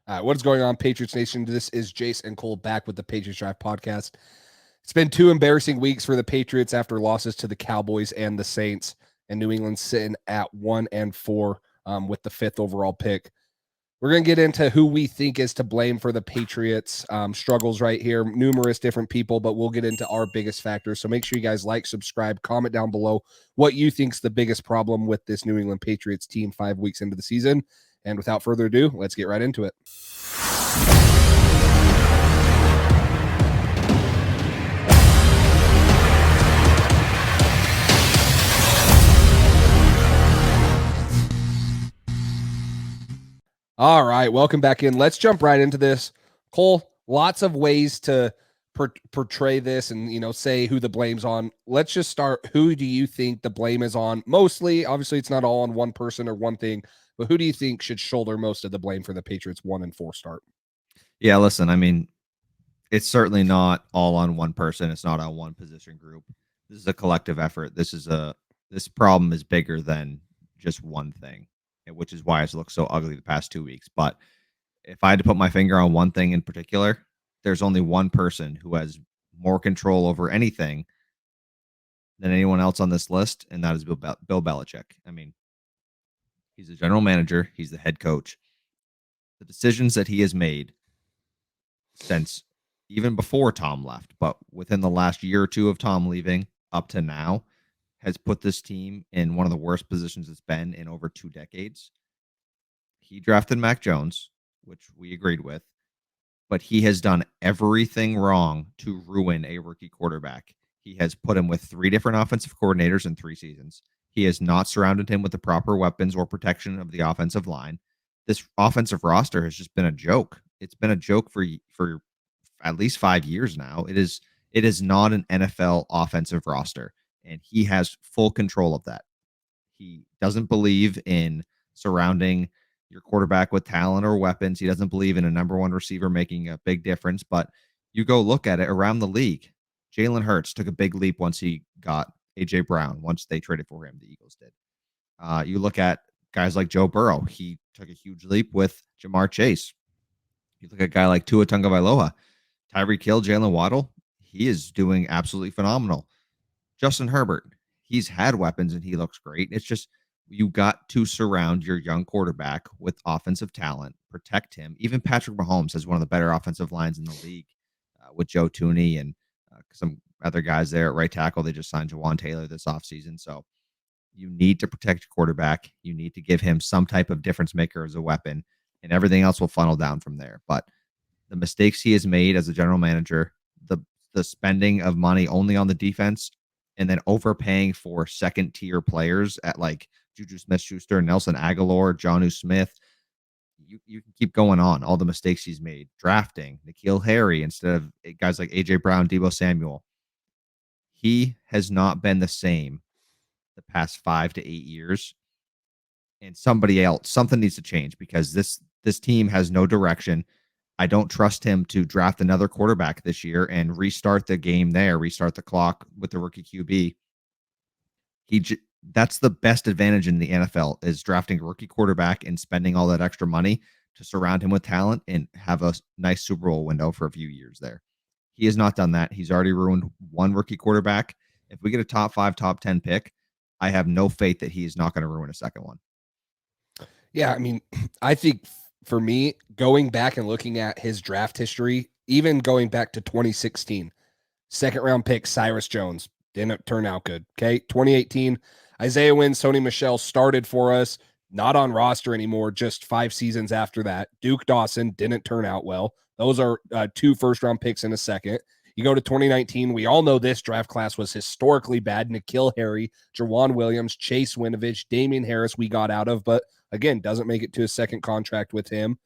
What is going on, Patriots Nation? This is Jace and Cole back with the Patriots Drive podcast. It's been 2 embarrassing weeks for the Patriots after losses to the Cowboys and the Saints, and New England sitting at 1-4 with the 5th overall pick. We're going to get into who we think is to blame for the Patriots struggles right here. Numerous different people, but we'll get into our biggest factors. So make sure you guys like, subscribe, comment down below what you think is the biggest problem with this New England Patriots team 5 weeks into the season. And without further ado, let's get right into it. All right, welcome back in. Let's jump right into this. Cole, lots of ways to portray this and, say who the blame's on. Let's just start. Who do you think the blame is on? Mostly, obviously, it's not all on one person or one thing, but who do you think should shoulder most of the blame for the Patriots 1-4 start? Yeah, listen, I mean, it's certainly not all on one person. It's not on one position group. This is a collective effort. This problem is bigger than just one thing, which is why it's looked so ugly the past 2 weeks. But if I had to put my finger on one thing in particular, there's only one person who has more control over anything than anyone else on this list, and that is Bill Belichick. I mean, he's the general manager. He's the head coach. The decisions that he has made since even before Tom left, but within the last year or two of Tom leaving up to now, has put this team in one of the worst positions it's been in over 2 decades. He drafted Mac Jones, which we agreed with, but he has done everything wrong to ruin a rookie quarterback. He has put him with 3 different offensive coordinators in 3 seasons. He has not surrounded him with the proper weapons or protection of the offensive line. This offensive roster has just been a joke. It's been a joke for at least 5 years now. It is not an NFL offensive roster, and he has full control of that. He doesn't believe in surrounding your quarterback with talent or weapons. He doesn't believe in a number one receiver making a big difference. But you go look at it around the league. Jalen Hurts took a big leap once he got A.J. Brown, once they traded for him, the Eagles did. You look at guys like Joe Burrow. He took a huge leap with Jamar Chase. You look at a guy like Tua Tagovailoa, Tyreek Hill, Jalen Waddle. He is doing absolutely phenomenal. Justin Herbert, he's had weapons and he looks great. It's just you got to surround your young quarterback with offensive talent, protect him. Even Patrick Mahomes has one of the better offensive lines in the league with Joe Tooney and some other guys there at right tackle. They just signed Jawan Taylor this offseason. So you need to protect your quarterback. You need to give him some type of difference maker as a weapon, and everything else will funnel down from there. But the mistakes he has made as a general manager, the spending of money only on the defense, and then overpaying for second-tier players at like Juju Smith-Schuster, Nelson Aguilar, Jonnu Smith. You can keep going on. All the mistakes he's made. Drafting N'Keal Harry instead of guys like A.J. Brown, Deebo Samuel. He has not been the same the past 5 to 8 years. And something needs to change because this team has no direction. I don't trust him to draft another quarterback this year and restart the game there, restart the clock with the rookie QB. That's the best advantage in the NFL is drafting a rookie quarterback and spending all that extra money to surround him with talent and have a nice Super Bowl window for a few years there. He has not done that. He's already ruined one rookie quarterback. If we get a top 5, top 10 pick, I have no faith that he is not going to ruin a second one. Yeah, I mean, I think for me, going back and looking at his draft history, even going back to 2016, second-round pick Cyrus Jones didn't turn out good. Okay, 2018, Isaiah Wynn, Sony Michel started for us, not on roster anymore, just 5 seasons after that. Duke Dawson didn't turn out well. Those are 2 first-round picks in a second. You go to 2019, we all know this draft class was historically bad. N'Keal Harry, Jawan Williams, Chase Winovich, Damian Harris we got out of, but again, doesn't make it to a second contract with him.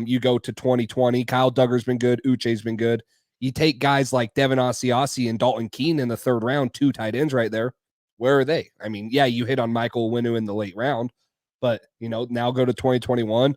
You go to 2020, Kyle Duggar's been good, Uche's been good. You take guys like Devin Asiasi and Dalton Keene in the 3rd round, 2 tight ends right there. Where are they? I mean, yeah, you hit on Michael Winu in the late round, but, now go to 2021.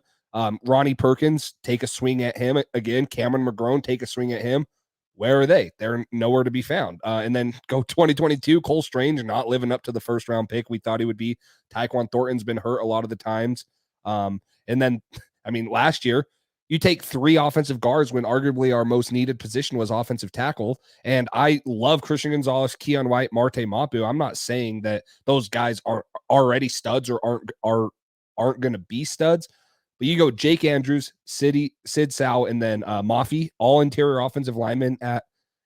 Ronnie Perkins, take a swing at him again. Cameron McGrone, take a swing at him. Where are they? They're nowhere to be found. And then go 2022, Cole Strange not living up to the 1st-round pick we thought he would be. Tyquan Thornton's been hurt a lot of the times. And then, I mean, last year, You take 3 offensive guards when arguably our most needed position was offensive tackle. And I love Christian Gonzalez, Keon White, Marte Mapu. I'm not saying that those guys are already studs or aren't going to be studs. But you go Jake Andrews, Sid Sow, and then Mafi, all interior offensive linemen at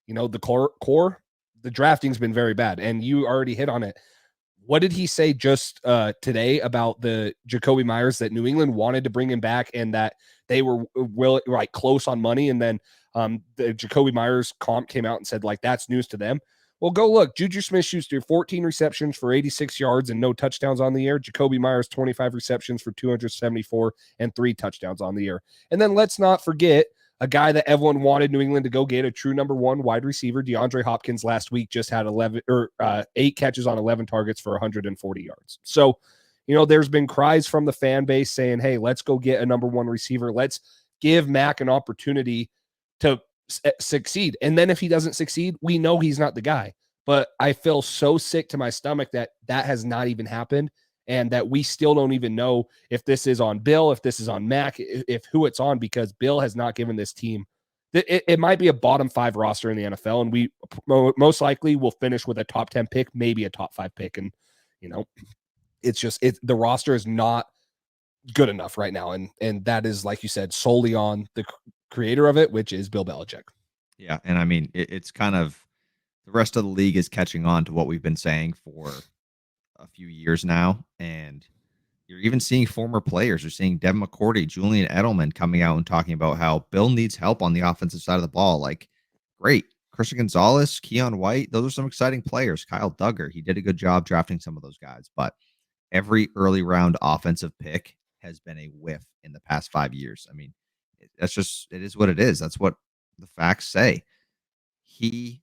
the core. The drafting's been very bad, and you already hit on it. What did he say just today about the Jacoby Myers, that New England wanted to bring him back and that they were like close on money, and then the Jacoby Myers comp came out and said like that's news to them? Well, go look. Juju Smith-Schuster, 14 receptions for 86 yards and no touchdowns on the year. Jacoby Myers, 25 receptions for 274 and 3 touchdowns on the year. And then let's not forget a guy that everyone wanted New England to go get, a true number 1 wide receiver. DeAndre Hopkins last week just had 8 catches on 11 targets for 140 yards. So, there's been cries from the fan base saying, hey, let's go get a number 1 receiver. Let's give Mac an opportunity to succeed. And then if he doesn't succeed, we know he's not the guy. But I feel so sick to my stomach that has not even happened, and that we still don't even know if this is on Bill, if this is on Mac, if who it's on, because Bill has not given this team. It might be a bottom 5 roster in the NFL, and we most likely will finish with a top 10 pick, maybe a top 5 pick. And, it's just the roster is not good enough right now. And that is, like you said, solely on the creator of it, which is Bill Belichick. Yeah. And I mean, it's kind of the rest of the league is catching on to what we've been saying for a few years now. And you're even seeing former players. You're seeing Devin McCourty, Julian Edelman coming out and talking about how Bill needs help on the offensive side of the ball. Like, great. Christian Gonzalez, Keon White, those are some exciting players. Kyle Duggar, he did a good job drafting some of those guys. But every early round offensive pick has been a whiff in the past 5 years. I mean, it is what it is. That's what the facts say. He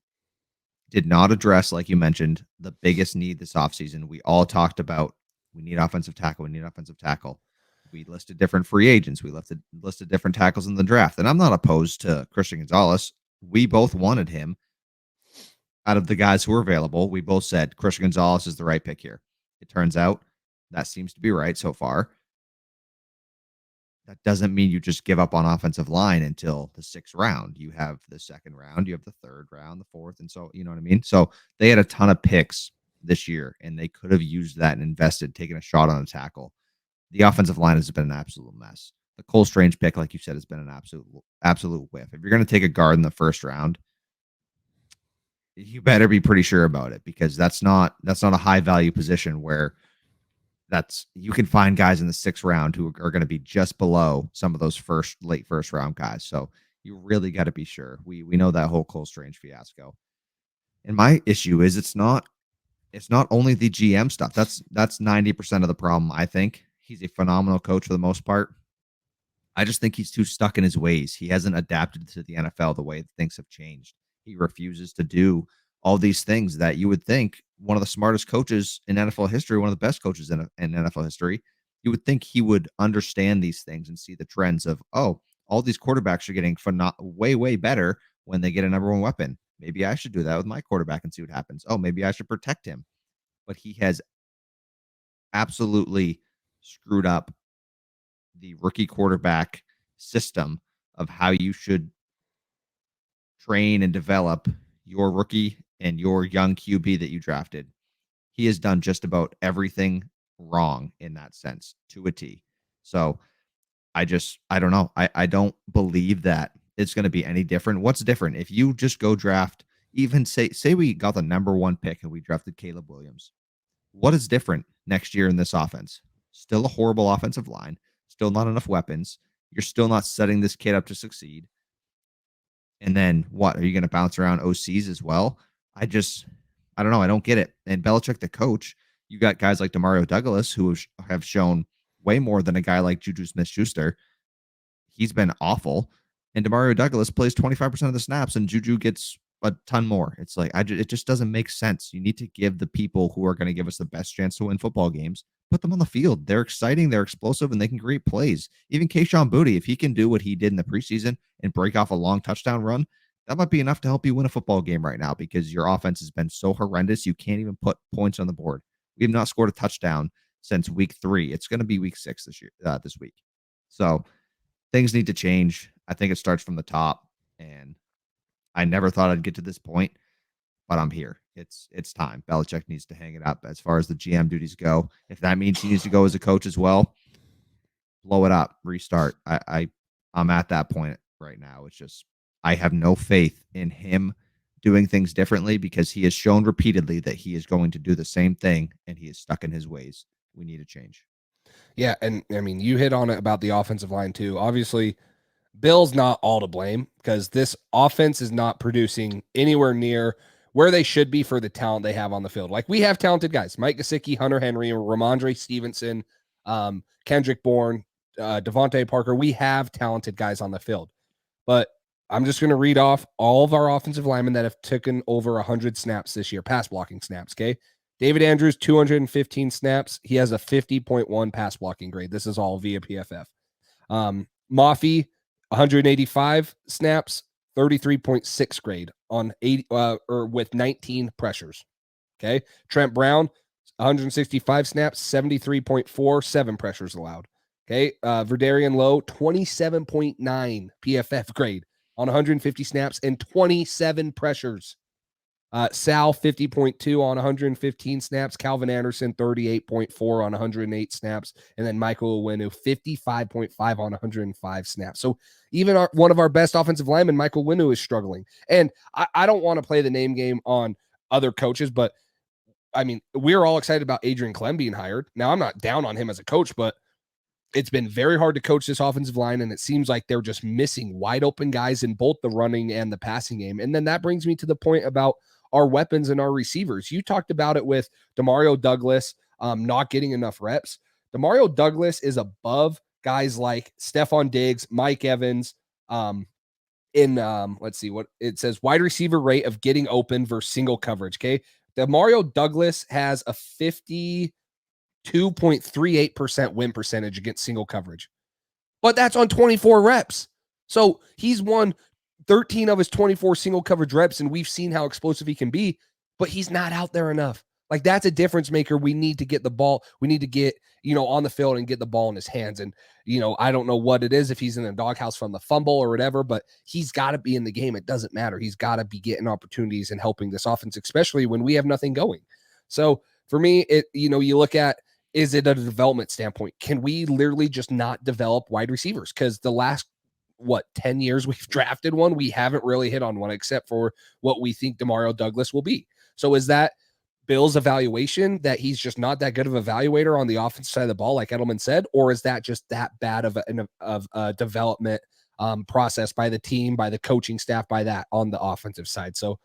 did not address, like you mentioned, the biggest need this offseason. We all talked about we need offensive tackle. We need offensive tackle. We listed different free agents. We listed different tackles in the draft. And I'm not opposed to Christian Gonzalez. We both wanted him. Out of the guys who were available, we both said Christian Gonzalez is the right pick here. It turns out that seems to be right so far. That doesn't mean you just give up on offensive line until the 6th round. You have the 2nd round, you have the 3rd round, the 4th, and so, you know what I mean? So they had a ton of picks this year, and they could have used that and invested, taking a shot on a tackle. The offensive line has been an absolute mess. The Cole Strange pick, like you said, has been an absolute whiff. If you're going to take a guard in the 1st round, you better be pretty sure about it, because that's not a high value position where you can find guys in the 6th round who are going to be just below some of those late first round guys. So you really got to be sure. We know that whole Cole Strange fiasco. And my issue is it's not only the GM stuff. That's 90% of the problem. I think he's a phenomenal coach for the most part. I just think he's too stuck in his ways. He hasn't adapted to the NFL the way things have changed. He refuses to do all these things that you would think one of the smartest coaches in NFL history, one of the best coaches in NFL history, you would think he would understand these things and see the trends of, oh, all these quarterbacks are getting way, way better when they get a number 1 weapon. Maybe I should do that with my quarterback and see what happens. Oh, maybe I should protect him. But he has absolutely screwed up the rookie quarterback system of how you should train and develop your rookie and your young QB that you drafted. He has done just about everything wrong in that sense to a T. So I don't know. I don't believe that it's going to be any different. What's different? If you just go draft, even say we got the number 1 pick and we drafted Caleb Williams. What is different next year in this offense? Still a horrible offensive line. Still not enough weapons. You're still not setting this kid up to succeed. And then what? Are you going to bounce around OCs as well? I don't know. I don't get it. And Belichick, the coach, you got guys like Demario Douglas who have shown way more than a guy like Juju Smith-Schuster. He's been awful. And Demario Douglas plays 25% of the snaps, and Juju gets a ton more. It's like, it just doesn't make sense. You need to give the people who are going to give us the best chance to win football games, put them on the field. They're exciting, they're explosive, and they can create plays. Even Kayshon Boutte, if he can do what he did in the preseason and break off a long touchdown run, that might be enough to help you win a football game right now, because your offense has been so horrendous, you can't even put points on the board. We have not scored a touchdown since week 3. It's going to be week 6 this week. So things need to change. I think it starts from the top, and I never thought I'd get to this point, but I'm here. It's time. Belichick needs to hang it up as far as the GM duties go. If that means he needs to go as a coach as well, blow it up, restart. I'm at that point right now. It's just I have no faith in him doing things differently because he has shown repeatedly that he is going to do the same thing and he is stuck in his ways. We need a change. Yeah, and I mean, you hit on it about the offensive line too. Obviously, Bill's not all to blame because this offense is not producing anywhere near where they should be for the talent they have on the field. Like we have talented guys, Mike Gesicki, Hunter Henry, Ramondre Stevenson, Kendrick Bourne, Devontae Parker. We have talented guys on the field, but I'm just going to read off all of our offensive linemen that have taken over 100 snaps this year, pass blocking snaps. Okay. David Andrews, 215 snaps. He has a 50.1 pass blocking grade. This is all via PFF. Mafi, 185 snaps, 33.6 grade on 80 or with 19 pressures. Okay. Trent Brown, 165 snaps, 73.47 pressures allowed. Okay. Verdarian Lowe, 27.9 PFF grade on 150 snaps and 27 pressures. Sal, 50.2 on 115 snaps. Calvin Anderson, 38.4 on 108 snaps. And then Michael Owenu, 55.5 on 105 snaps. So even one of our best offensive linemen, Michael Owenu, is struggling. And I don't want to play the name game on other coaches, but I mean, we're all excited about Adrian Clem being hired. Now, I'm not down on him as a coach, but it's been very hard to coach this offensive line, and it seems like they're just missing wide open guys in both the running and the passing game. And then that brings me to the point about our weapons and our receivers. You talked about it with Demario Douglas not getting enough reps. Demario Douglas is above guys like Stephon Diggs, Mike Evans, let's see what it says, wide receiver rate of getting open versus single coverage. Okay. Demario Douglas has a 52.38% win percentage against single coverage, but that's on 24 reps. So he's won 13 of his 24 single coverage reps, and we've seen how explosive he can be, but he's not out there enough. Like, that's a difference maker. We need to get the ball. We need to get, on the field and get the ball in his hands. And, I don't know what it is, if he's in a doghouse from the fumble or whatever, but he's got to be in the game. It doesn't matter. He's got to be getting opportunities and helping this offense, especially when we have nothing going. So for me, you look at, is it a development standpoint? Can we literally just not develop wide receivers? Because the last 10 years we've drafted one, we haven't really hit on one except for what we think Demario Douglas will be. So is that Bill's evaluation that he's just not that good of an evaluator on the offensive side of the ball, like Edelman said, or is that just that bad of a development process by the team, by the coaching staff, by that on the offensive side? So,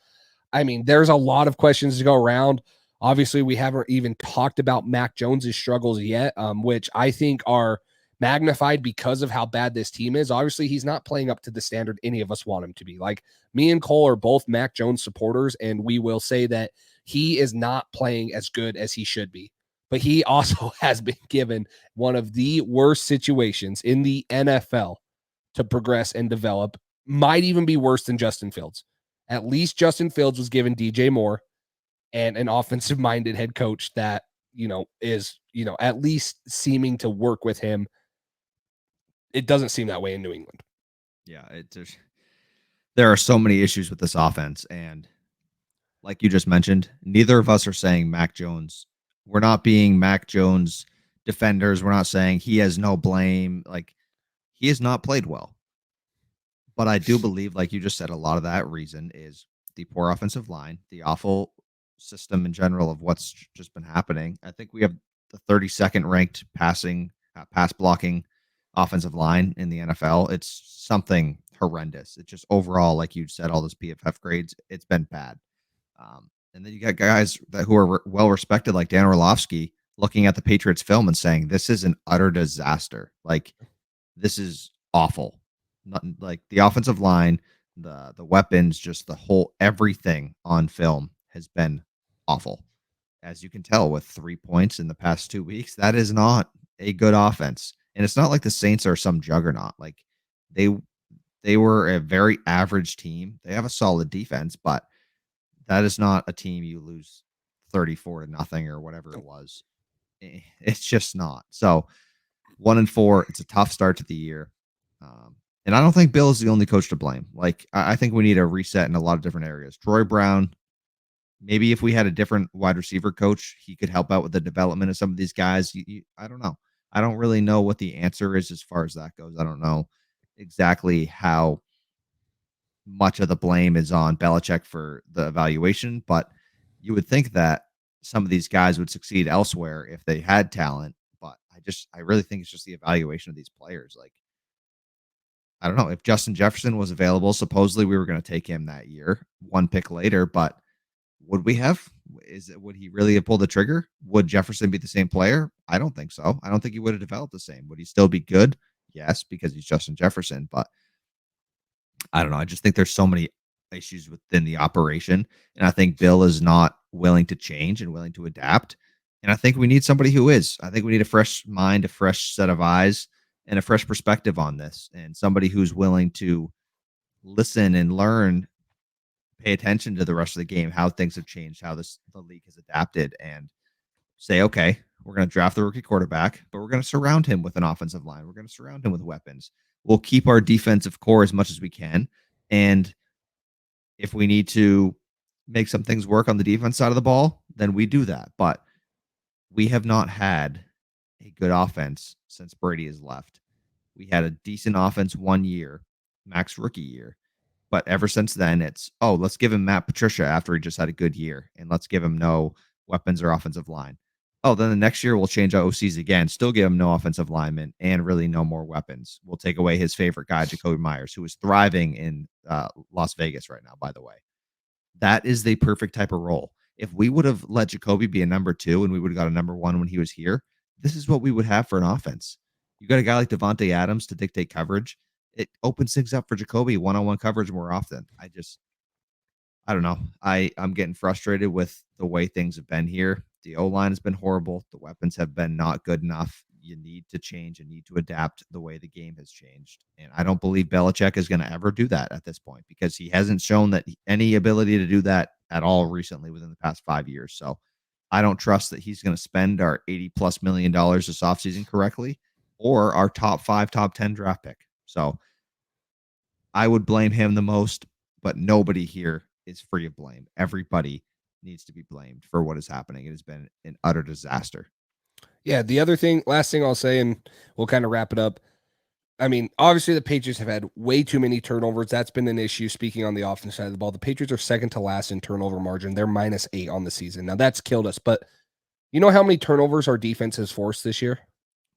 I mean, there's a lot of questions to go around. Obviously, we haven't even talked about Mac Jones's struggles yet, which I think are magnified because of how bad this team is. Obviously, he's not playing up to the standard any of us want him to be. Like, me and Cole are both Mac Jones supporters, and we will say that he is not playing as good as he should be. But he also has been given one of the worst situations in the NFL to progress and develop. Might even be worse than Justin Fields. At least Justin Fields was given DJ Moore and an offensive minded head coach that, is, at least seeming to work with him. It doesn't seem that way in New England. Yeah, there are so many issues with this offense, and like you just mentioned, neither of us are saying Mac Jones. We're not being Mac Jones defenders. We're not saying he has no blame. Like, he has not played well. But I do believe, like you just said, a lot of that reason is the poor offensive line, the awful system in general of what's just been happening. I think we have the 32nd ranked pass blocking offensive line in the NFL. It's something horrendous. It's just overall, like you said, all those PFF grades, it's been bad. And then you got guys who are well respected, like Dan Orlovsky, looking at the Patriots film and saying, this is an utter disaster. Like, this is awful. Not, like, the offensive line, the weapons, just the whole everything on film has been awful. As you can tell, with 3 points in the past 2 weeks, that is not a good offense. And it's not like the Saints are some juggernaut. Like, they were a very average team. They have a solid defense, but that is not a team you lose 34-0 or whatever it was. It's just not. So 1-4, it's a tough start to the year. And I don't think Bill is the only coach to blame. Like, I think we need a reset in a lot of different areas. Troy Brown, maybe if we had a different wide receiver coach, he could help out with the development of some of these guys. I don't know. I don't really know what the answer is as far as that goes. I don't know exactly how much of the blame is on Belichick for the evaluation, but you would think that some of these guys would succeed elsewhere if they had talent. But I really think it's just the evaluation of these players. Like, I don't know if Justin Jefferson was available. Supposedly we were going to take him that year, one pick later, but would we have? Would he really have pulled the trigger? Would Jefferson be the same player? I don't think so. I don't think he would have developed the same. Would he still be good? Yes, because he's Justin Jefferson, but I don't know. I just think there's so many issues within the operation. And I think Bill is not willing to change and willing to adapt. And I think we need somebody who is. I think we need a fresh mind, a fresh set of eyes, and a fresh perspective on this. And somebody who's willing to listen and learn, pay attention to the rest of the game, how things have changed, how the league has adapted, and say, okay, we're going to draft the rookie quarterback, but we're going to surround him with an offensive line. We're going to surround him with weapons. We'll keep our defensive core as much as we can. And if we need to make some things work on the defense side of the ball, then we do that. But we have not had a good offense since Brady has left. We had a decent offense 1 year, Mac's rookie year. But ever since then, it's, oh, let's give him Matt Patricia after he just had a good year, and let's give him no weapons or offensive line. Oh, then the next year we'll change our OCs again, still give him no offensive linemen and really no more weapons. We'll take away his favorite guy, Jacoby Myers, who is thriving in Las Vegas right now, by the way. That is the perfect type of role. If we would have let Jacoby be a number 2 and we would have got a number 1 when he was here, this is what we would have for an offense. You got a guy like Devontae Adams to dictate coverage. It opens things up for Jacoby one-on-one coverage more often. I don't know. I'm getting frustrated with the way things have been here. The O-line has been horrible. The weapons have been not good enough. You need to change and need to adapt the way the game has changed. And I don't believe Belichick is going to ever do that at this point because he hasn't shown that any ability to do that at all recently within the past 5 years. So I don't trust that he's going to spend our $80+ million this offseason correctly or our top 5, top 10 draft pick. So I would blame him the most, but nobody here is free of blame. Everybody needs to be blamed for what is happening. It has been an utter disaster. Yeah, the other thing, last thing I'll say, and we'll kind of wrap it up. I mean, obviously the Patriots have had way too many turnovers. That's been an issue. Speaking on the offense side of the ball, the Patriots are second to last in turnover margin. They're -8 on the season. Now that's killed us. But you know how many turnovers our defense has forced this year?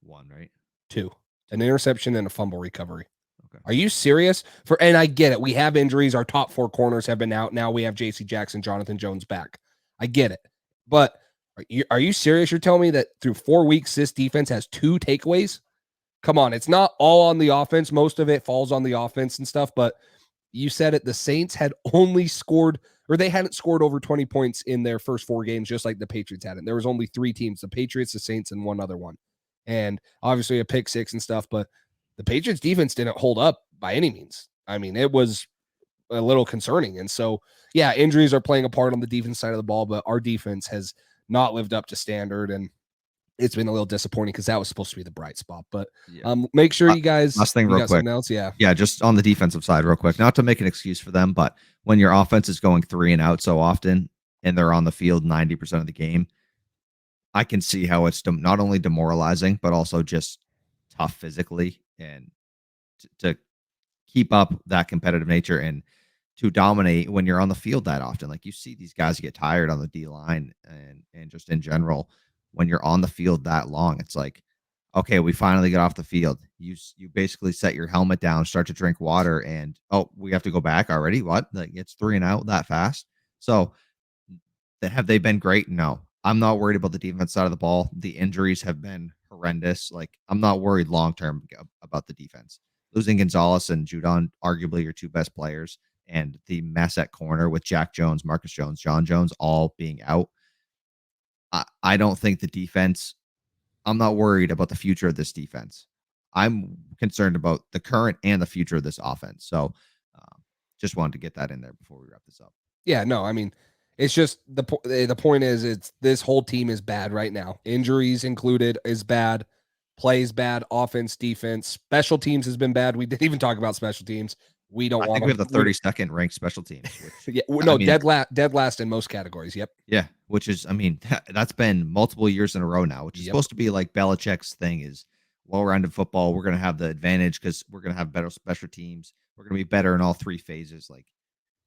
1, right? 2, an interception and a fumble recovery. Okay. Are you serious? And I get it. We have injuries. Our top 4 corners have been out. Now we have J.C. Jackson, Jonathan Jones back. I get it. But are you serious? You're telling me that through 4 weeks, this defense has 2 takeaways? Come on. It's not all on the offense. Most of it falls on the offense and stuff. But you said it. The Saints had only scored, or they hadn't scored over 20 points in their first 4 games, just like the Patriots hadn't. There was only 3 teams, the Patriots, the Saints, and one other one. And obviously a pick 6 and stuff. But the Patriots defense didn't hold up by any means. I mean, it was a little concerning. And so, yeah, injuries are playing a part on the defense side of the ball, but our defense has not lived up to standard. And it's been a little disappointing because that was supposed to be the bright spot. But make sure you guys, last thing you real got quick. something else. Yeah. Yeah. Just on the defensive side real quick, not to make an excuse for them, but when your offense is going 3 and out so often and they're on the field 90% of the game, I can see how it's not only demoralizing, but also just tough physically and to keep up that competitive nature and to dominate when you're on the field that often. Like you see these guys get tired on the D line and just in general, when you're on the field that long, it's like, okay, we finally get off the field. You basically set your helmet down, start to drink water, and oh, we have to go back already. What? Like it's 3 and out that fast. So have they been great? No. I'm not worried about the defense side of the ball. The injuries have been horrendous. Like I'm not worried long term about the defense. Losing Gonzalez and Judon, arguably your 2 best players, and the mess at corner with Jack Jones, Marcus Jones, John Jones all being out. I don't think the defense, I'm not worried about the future of this defense. I'm concerned about the current and the future of this offense. So just wanted to get that in there before we wrap this up. Yeah, no, I mean, it's just the point is it's this whole team is bad right now. Injuries included is bad. Plays bad, offense, defense, special teams has been bad. We didn't even talk about special teams. We don't I want think we have them. the 32nd ranked special teams. Which, Yeah, I no, mean, dead last in most categories. Yep. yeah, which is, I mean, that's been multiple years in a row now, which is supposed to be like Belichick's thing is well-rounded football. We're going to have the advantage because we're going to have better special teams. We're going to be better in all three phases. Like,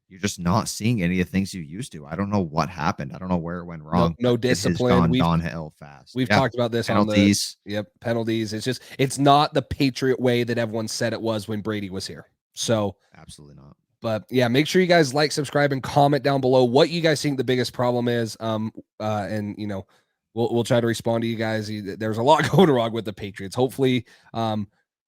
you're just not seeing any of the things you used to. I don't know what happened. I don't know where it went wrong. No But it has discipline. gone downhill fast. We've talked about this penalties. on the penalties. It's not the Patriot way that everyone said it was when Brady was here. So absolutely not. But yeah, make sure you guys like, subscribe, and comment down below what you guys think the biggest problem is. And you know, we'll try to respond to you guys. There's a lot going wrong with the Patriots. Hopefully, you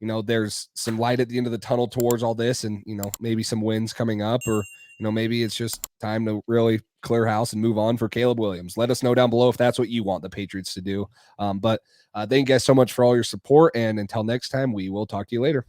know, there's some light at the end of the tunnel towards all this, and you know, maybe some wins coming up, or you know, maybe it's just time to really clear house and move on for Caleb Williams. Let us know down below if that's what you want the Patriots to do. But thank you guys so much for all your support, and until next time, we will talk to you later.